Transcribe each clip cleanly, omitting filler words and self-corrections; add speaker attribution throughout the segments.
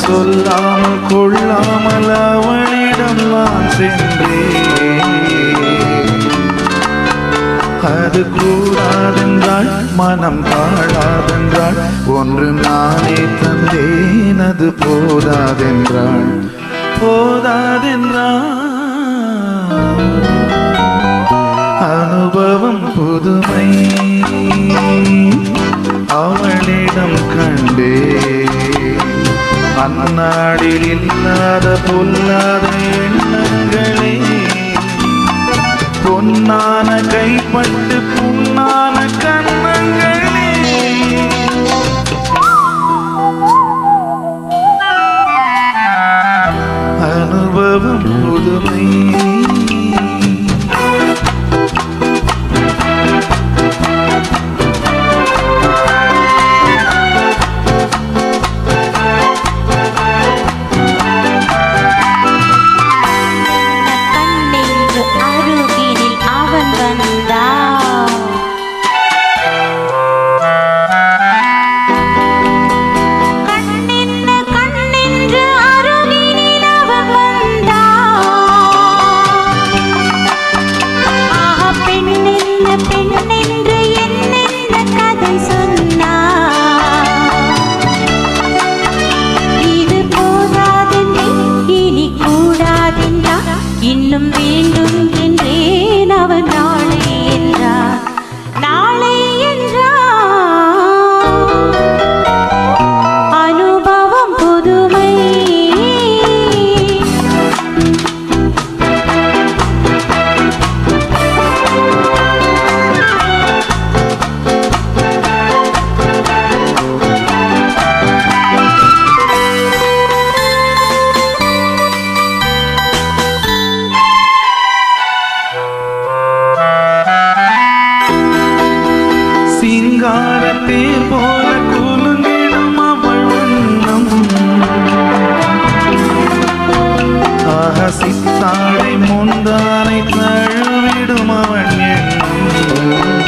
Speaker 1: சொல்லாமல் கொள்ளாமல் அவளிடம் நான் சென்றேன். அது கூடாதென்றாள், மனம் தாழாதென்றாள், ஒன்று நானே தந்தேன். அது போதாதென்றாள், போதாதென்றாள். அனுபவம் புதுமை அவளிடம் கண்டே. அந்நாடில் இல்லாத பொல்லாத எண்ணங்களே, பொன்னான கைப்பட்டு புண்ணான கண்ணங்களே. அனுபவம் புதுமை
Speaker 2: இன்னும் வேண்டும் என்றேன். அவன் நாளை என்றார், நாளை என்றார். அனுபவம் புதுமை
Speaker 1: சிங்காரத்தே போல குலுங்கிடும் அவள் வண்ணம். ஆக சித்தாடை முந்தானை தழுவிடும் அவள் எண்ணம்.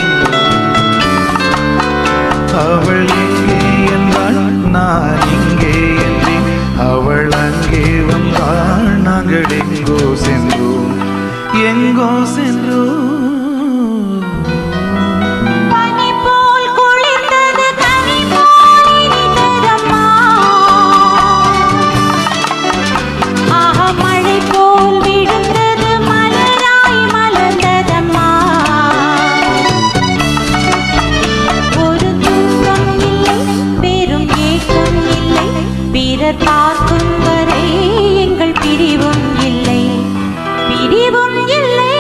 Speaker 1: அவள் எங்கே என்றாள், நான் இங்கே என்றேன். அவள் அங்கே வந்தாள், நாங்கள் எங்கோ சென்றோம், எங்கோ சென்றோம்.
Speaker 2: பார்க்கும் வரை எங்கள் பிரிவும் இல்லை, பிரிவும் இல்லை.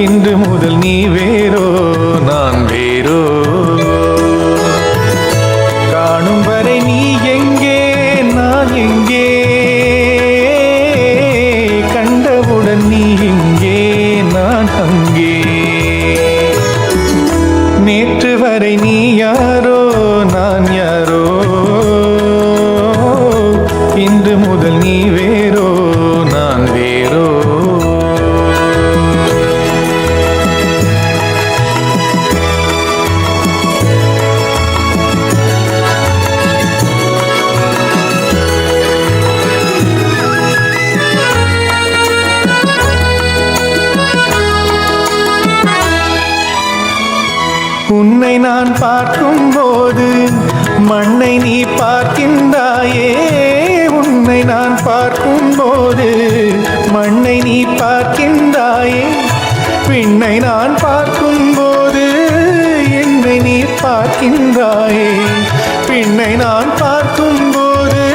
Speaker 3: இன்று முதல் நீ வேறோ நான் வேறோ. காணும் வரை நீ எங்கே நான் எங்கே, கண்டவுடன் நீ இங்கே நான் அங்கே. நேற்று வரை நீ யாரோ நான் யாரோ, இன்று முதல் நீ வேறோ நான் வேறோ. உன்னை நான் பார்க்கும் போது மண்ணை நீ பார்க்கின்றாயே. உன்னை நான் பார்க்கும் போது மண்ணை நீ பார்க்கின்றாயே. பின்னை நான் பார்க்கும் போது என்னை நீ பார்க்கின்றாயே. பின்னை நான் பார்க்கும் போது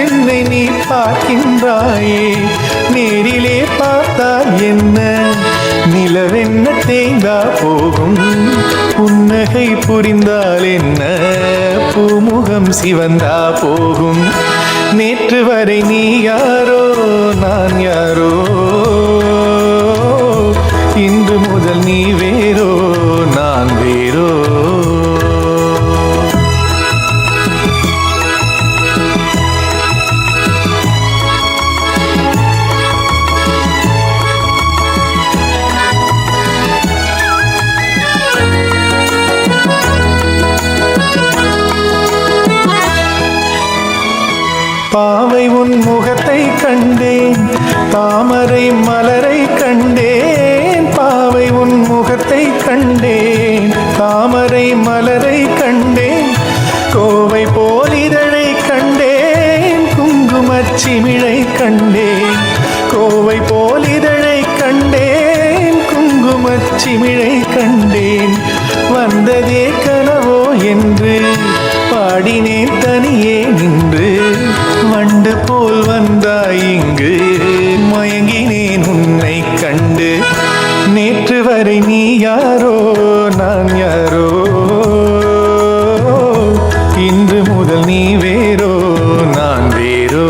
Speaker 3: என்னை நீ பார்க்கின்றாயே. நேரிலே பார்த்தால் என்ன, நிலவென்ன தேய்ந்தா போகும். புன்னகை புரிந்தால் என்ன, பூமுகம் சிவந்தா போகும். நேற்று வரை நீ யாரோ நான் யாரோ, இன்று முதல் நீ வேறோ நான் வேறோ. பாவை உன் முகத்தை கண்டேன், தாமரை மலரை கண்டேன். பாவை உன் முகத்தை கண்டேன், தாமரை மலரை கண்டேன். கோவை போல் இதழை கண்டேன், குங்குமச்சிமிழை கண்டேன். கோவை போல் இதழை கண்டேன், குங்குமச்சிமிழை கண்டேன். வந்ததே கனவோ என்று பாடினேன் தனியே நின்று. வண்டு போல் வந்தாய் இங்கு, மயங்கினேன் உன்னை கண்டு. நேற்று வரை நீ யாரோ நான் யாரோ, இன்று முதல் நீ வேறோ நான் வேறோ.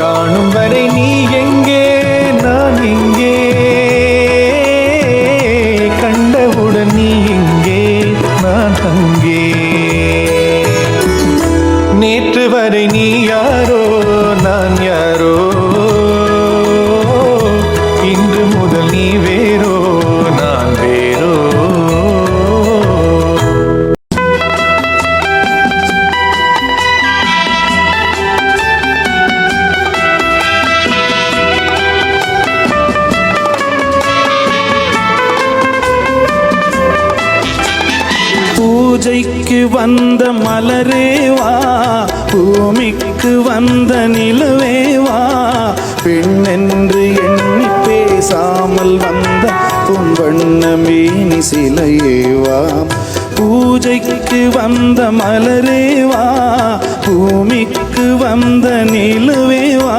Speaker 3: காணும் வரை நீ எங்கே நான் எங்கே, கண்டவுடன் நீ இங்கே நான் அங்கே. நேற்று வரை நீ யாரோ நான் யாரோ, இன்று முதல் நீ வேறோ நான் வேறோ.
Speaker 1: பூஜைக்கு வந்த மலரேவா, பூமிக்கு வந்த நிலவேவா. பெண்ணென்று எண்ணி பேசாமல் வந்த பொன்வண்ண மேனி சிலையேவா. பூஜைக்கு வந்த மலரேவா, பூமிக்கு வந்த நிலவேவா.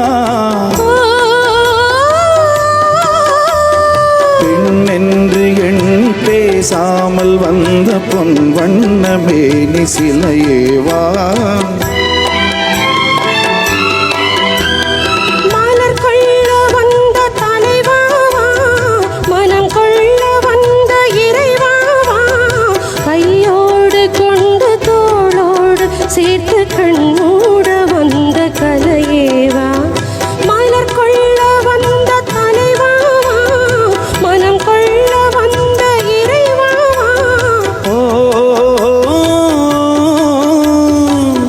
Speaker 1: பெண்ணென்று எண்ணி பேசாமல் வந்த பொன் வண்ண மேனி சிலையேவா.
Speaker 2: சேர்த்து கண்ணூட வந்த கலையேவா. மலர் கொள்ள வந்த தலைவாவா, மனம் கொள்ள வந்த இறைவாவா.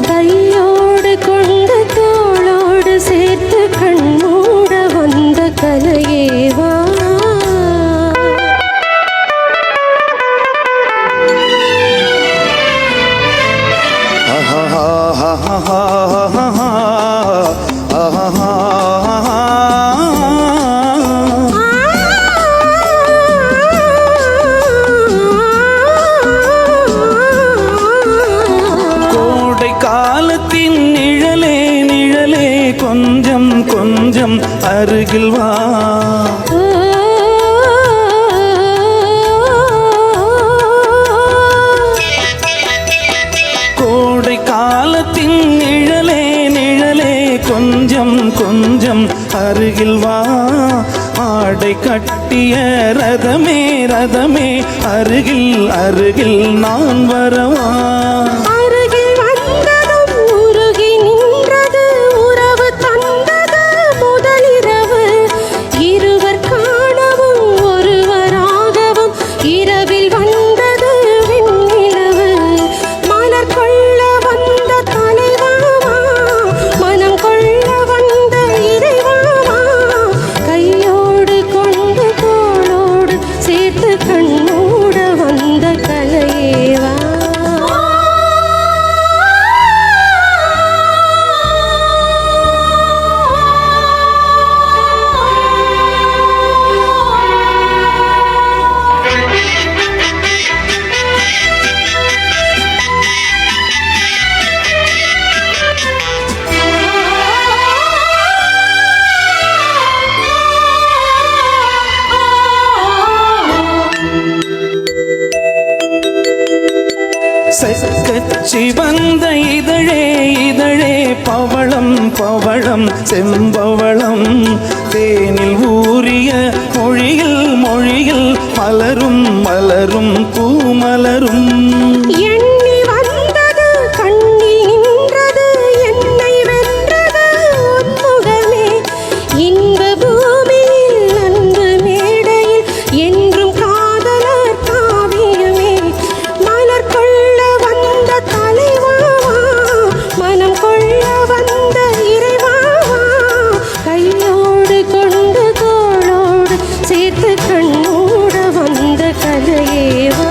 Speaker 2: கையோடு
Speaker 1: கோட்டை கட்டிய ரதமே ரதமே அருகில் அருகில் நான் வரவா
Speaker 2: அருகில் வந்ததும் உருகி நின்றது உறவு தந்தது முதலிரவு இருவர் காணவும் ஒருவராகவும் இரவில் வந்தது வெண்ணிலவு மலர் கொள்ள வந்த தலைவாவா மனம் கொள்ள வந்த இறைவாவா கையோடு கொண்டு தோளோடு சேர்த்து கண்ணோட வந்த கலையேவா
Speaker 1: கச்சி வந்த இதழே இதழே பவளம் பவளம் செம்பவளம் தேனில் ஊறிய மொழியில் மொழியில் மலரும் மலரும் பூமலரும்
Speaker 2: எண்ணி வந்தது கண்ணில் நின்றது என்னை வென்றது உன்முகமே இன்ப பூமியில் அன்பு மேடையில் என்றும் காதலர் காவியமே மலர் கொள்ள வந்த தலைவாவா மனம் கொள்ள வந்த இறைவாவா கையோடு கொண்டு தோளோடு சேர்த்து கண்ணோட வந்த கலையேவா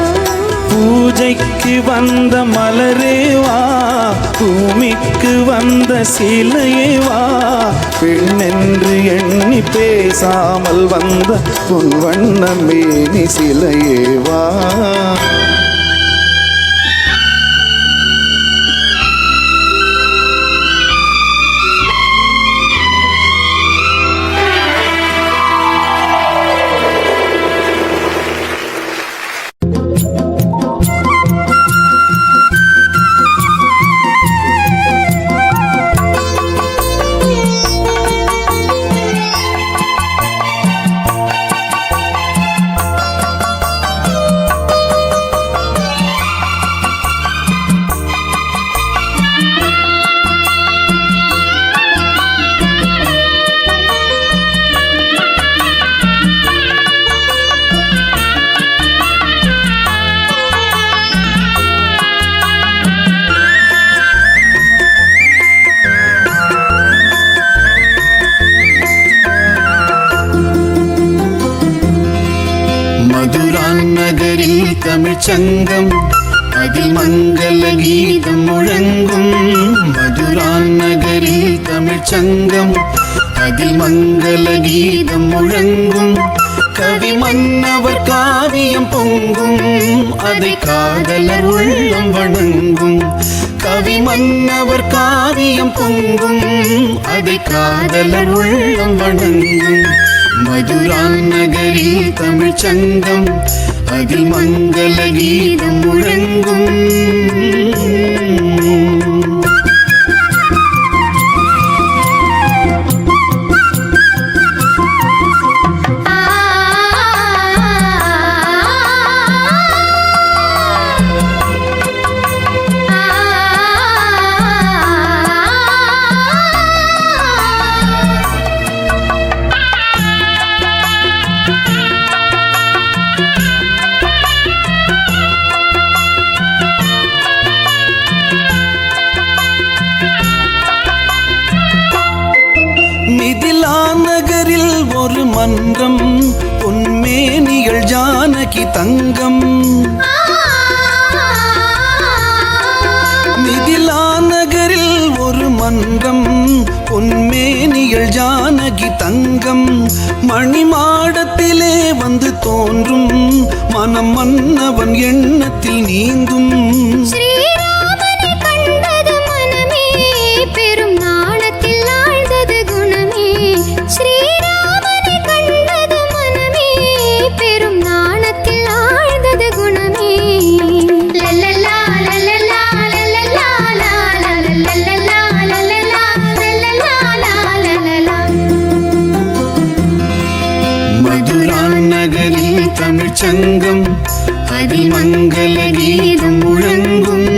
Speaker 1: பூஜைக்கு வந்த மலரேவா பூமிக்கு வந்த சிலையேவா பெண்ணென்று எண்ணி பேசாமல் வந்த பொன் வண்ணமேனி சிலையேவா நகரில் தமிழ்ச் சங்கம் அதில் மங்கள கீதம் முழங்கும் மதுரான் நகரில் தமிழ்ச் சங்கம் அதில் மங்கள கீதம் முழங்கும் கவி மன்னவர் காவியம் பொங்கும் அதை காதலர் உள்ளம் வணங்கும் கவி மன்னவர் காவியம் பொங்கும் அதை காதலர் உள்ளம் வணங்கும் மதுரான் நகரில் தமிழ்ச் சங்கம் அதில் மங்கள கீதம் முழங்கும் நகரில் ஒரு மன்றம் பொன்மேனிகள் ஜானகி தங்கம் மிதிலா நகரில் ஒரு மன்றம் பொன்மேனிகள் ஜானகி தங்கம் மணிமாடத்திலே வந்து தோன்றும் மனம் மன்னவன் எண்ணத்தில் நீந்தும் நகரில் தமிழ்ச்சங்கம் அதில் மங்கள கீதம் முழங்கும்.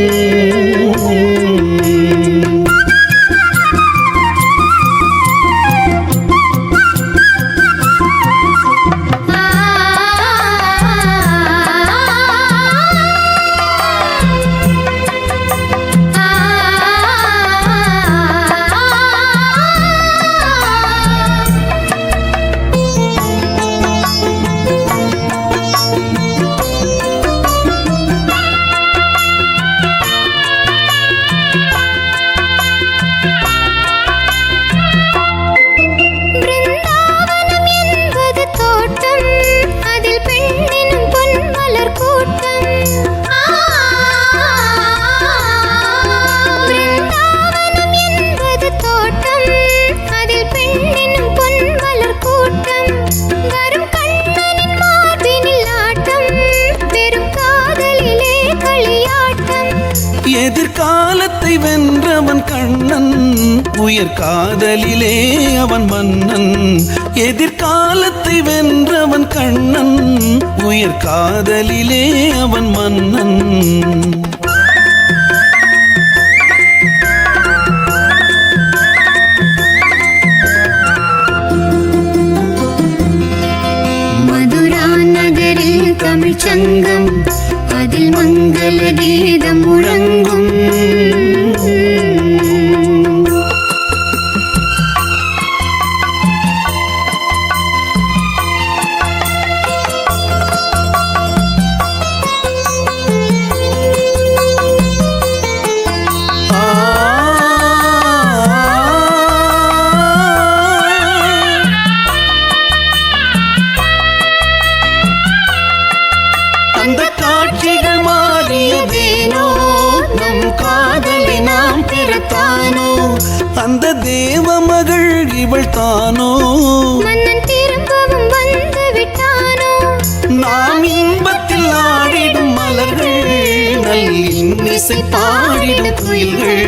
Speaker 1: எதிர்காலத்தை வென்றவன் கண்ணன், உயர் காதலிலே அவன் மன்னன். எதிர்காலத்தை வென்றவன் கண்ணன், உயர் காதலிலே அவன் மன்னன். மதுரா நகரில் தமிழ்ச்சங்கம் அதில் மங்கள கீதம் முழங்கும். அந்த காட்சிகள் மாறியதேனோ, நம் காதலை நாம் பெறத்தானோ, அந்த தேவ மகள் இவள் தானோ,
Speaker 2: மன்னன் திரும்பவும் வந்து விட்டானோ,
Speaker 1: நாம் இன்பத்தில் ஆடிடும் மலர்கள், நல் இன்னிசை பாடிடும் குயில்கள்.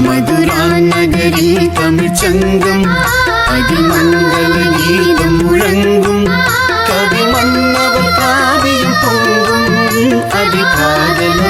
Speaker 1: மதுரா நகரில் தமிழ்ச்சங்கம் அதில் மங்கள கீதம் முழங்கும். கவி மன்னவர் காவியம் பொங்கும், அதில் காதல்